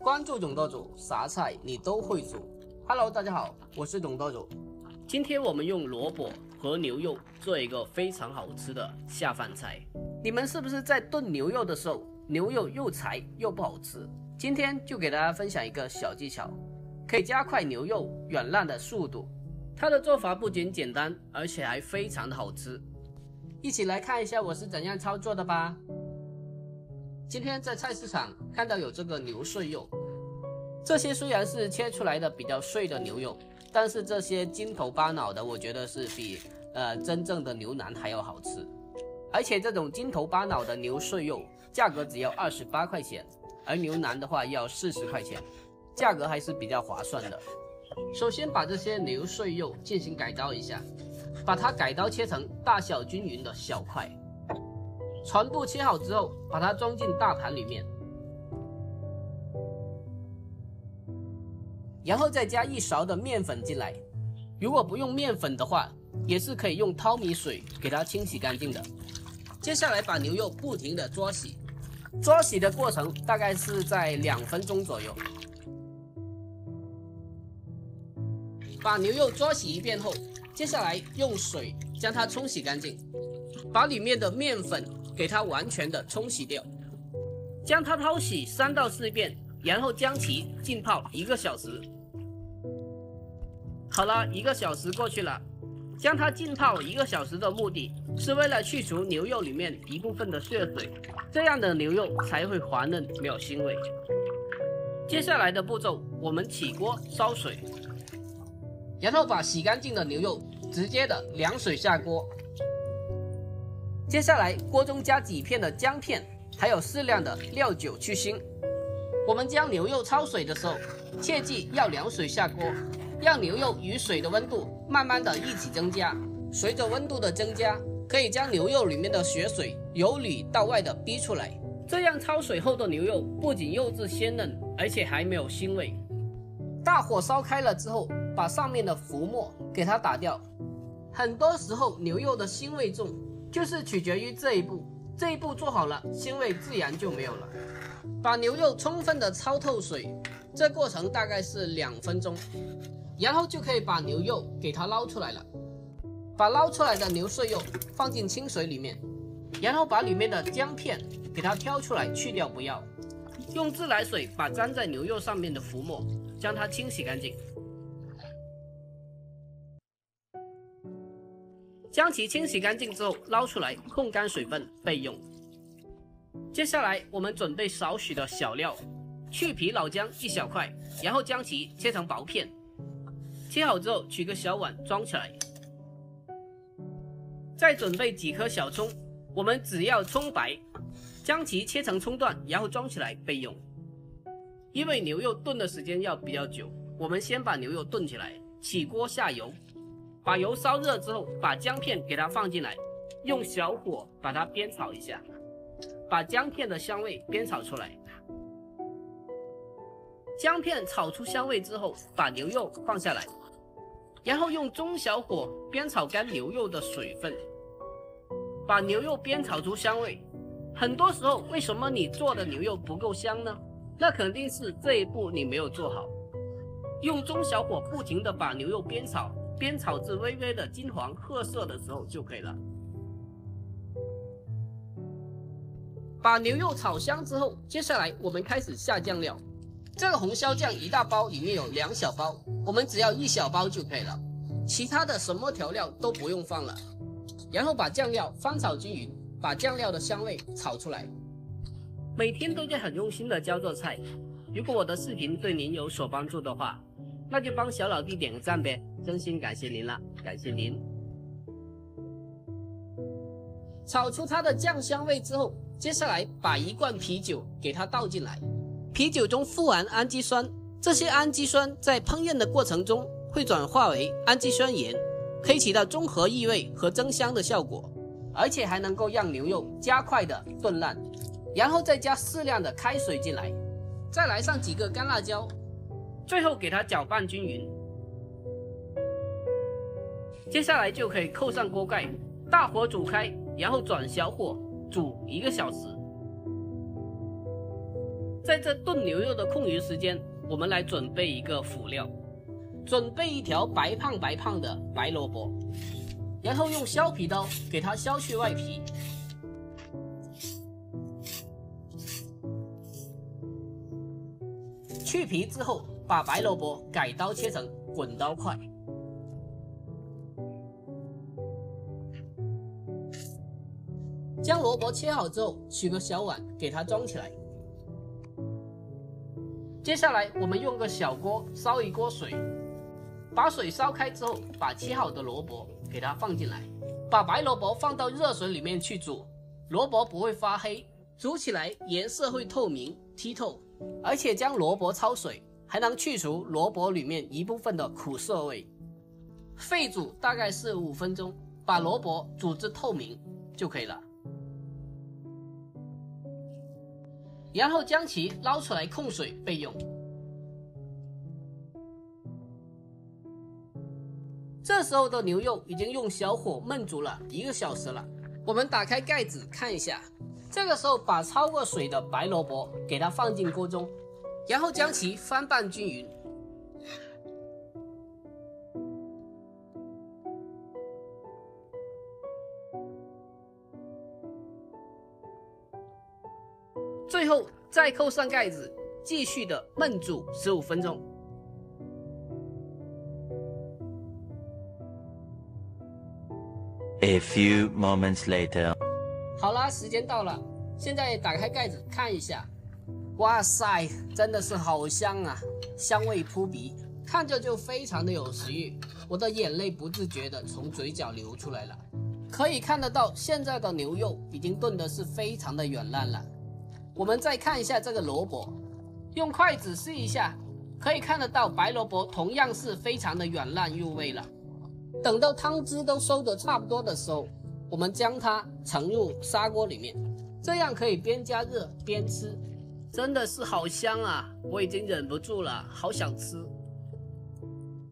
关注董豆主，啥菜你都会煮。Hello， 大家好，我是董豆主。今天我们用萝卜和牛肉做一个非常好吃的下饭菜。你们是不是在炖牛肉的时候，牛肉又柴又不好吃？今天就给大家分享一个小技巧，可以加快牛肉软烂的速度。它的做法不仅简单，而且还非常的好吃。一起来看一下我是怎样操作的吧。今天在菜市场看到有这个牛碎肉，这些虽然是切出来的比较碎的牛肉，但是这些筋头巴脑的，我觉得是比真正的牛腩还要好吃。而且这种筋头巴脑的牛碎肉价格只要28块钱，而牛腩的话要40块钱，价格还是比较划算的。首先把这些牛碎肉进行改刀一下，把它改刀切成大小均匀的小块。全部切好之后，把它装进大盘里面，然后再加1勺的面粉进来。如果不用面粉的话，也是可以用淘米水给它清洗干净的。接下来把牛肉不停的抓洗，抓洗的过程大概是在2分钟左右。把牛肉抓洗一遍后，接下来用水将它冲洗干净，把里面的面粉给它完全的冲洗掉，将它淘洗3到4遍，然后将其浸泡1个小时。好了，1个小时过去了，将它浸泡1个小时的目的是为了去除牛肉里面一部分的血水，这样的牛肉才会滑嫩没有腥味。接下来的步骤，我们起锅烧水，然后把洗干净的牛肉直接的凉水下锅。接下来锅中加几片的姜片，还有适量的料酒去腥。我们将牛肉焯水的时候，切记要凉水下锅，让牛肉与水的温度慢慢的一起增加。随着温度的增加，可以将牛肉里面的血水由里到外的逼出来，这样焯水后的牛肉不仅肉质鲜嫩，而且还没有腥味。大火烧开了之后，把上面的浮沫给它打掉。很多时候牛肉的腥味重，就是取决于这一步做好了，腥味自然就没有了。把牛肉充分的焯透水，这过程大概是2分钟，然后就可以把牛肉给它捞出来了。把捞出来的牛碎肉放进清水里面，然后把里面的姜片给它挑出来去掉不要，用自来水把粘在牛肉上面的浮沫将它清洗干净。将其清洗干净之后捞出来，控干水分备用。接下来我们准备少许的小料，去皮老姜1小块，然后将其切成薄片。切好之后取个小碗装起来。再准备几颗小葱，我们只要葱白，将其切成葱段，然后装起来备用。因为牛肉炖的时间要比较久，我们先把牛肉炖起来，起锅下油。把油烧热之后，把姜片给它放进来，用小火把它煸炒一下，把姜片的香味煸炒出来。姜片炒出香味之后，把牛肉放下来，然后用中小火煸炒干牛肉的水分，把牛肉煸炒出香味。很多时候为什么你做的牛肉不够香呢？那肯定是这一步你没有做好。用中小火不停地把牛肉煸炒至微微的金黄褐色的时候就可以了。把牛肉炒香之后，接下来我们开始下酱料。这个红烧酱1大包里面有2小包，我们只要1小包就可以了，其他的什么调料都不用放了。然后把酱料翻炒均匀，把酱料的香味炒出来。每天都在很用心的教做菜，如果我的视频对您有所帮助的话，那就帮小老弟点个赞呗，真心感谢您了，感谢您。炒出它的酱香味之后，接下来把1罐啤酒给它倒进来。啤酒中富含氨基酸，这些氨基酸在烹饪的过程中会转化为氨基酸盐，可以起到中和异味和增香的效果，而且还能够让牛肉加快的炖烂。然后再加适量的开水进来，再来上几个干辣椒，最后给它搅拌均匀。接下来就可以扣上锅盖，大火煮开，然后转小火煮1个小时。在这炖牛肉的空余时间，我们来准备一个辅料，准备一条白胖的白萝卜，然后用削皮刀给它削去外皮。去皮之后，把白萝卜改刀切成滚刀块。将萝卜切好之后，取个小碗给它装起来。接下来我们用个小锅烧一锅水，把水烧开之后，把切好的萝卜给它放进来，把白萝卜放到热水里面去煮，萝卜不会发黑，煮起来颜色会透明剔透，而且将萝卜焯水还能去除萝卜里面一部分的苦涩味。沸煮大概是5分钟，把萝卜煮至透明就可以了。然后将其捞出来控水备用。这时候的牛肉已经用小火焖煮了1个小时了，我们打开盖子看一下。这个时候把焯过水的白萝卜给它放进锅中，然后将其翻拌均匀。最后再扣上盖子，继续的焖煮15分钟。A few moments later. 好啦，时间到了，现在打开盖子看一下。哇塞，真的是好香啊，香味扑鼻，看着就非常的有食欲，我的眼泪不自觉的从嘴角流出来了。可以看得到，现在的牛肉已经炖的是非常的软烂了。我们再看一下这个萝卜，用筷子试一下，可以看得到白萝卜同样是非常的软烂入味了。等到汤汁都收得差不多的时候，我们将它盛入砂锅里面，这样可以边加热边吃，真的是好香啊！我已经忍不住了，好想吃。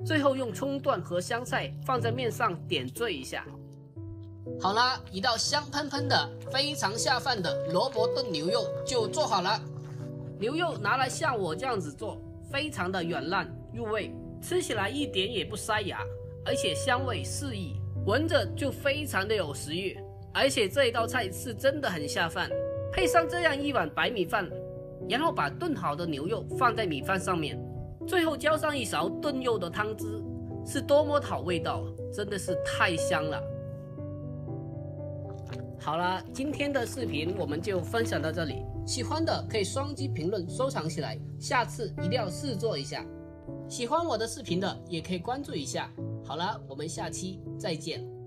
最后用葱段和香菜放在面上点缀一下。好啦，一道香喷喷的、非常下饭的萝卜炖牛肉就做好了。牛肉拿来像我这样子做，非常的软烂入味，吃起来一点也不塞牙，而且香味四溢，闻着就非常的有食欲。而且这一道菜是真的很下饭，配上这样一碗白米饭，然后把炖好的牛肉放在米饭上面，最后浇上一勺炖肉的汤汁，是多么好味道，真的是太香了。好啦，今天的视频我们就分享到这里，喜欢的可以双击评论收藏起来，下次一定要试做一下。喜欢我的视频的也可以关注一下。好了，我们下期再见。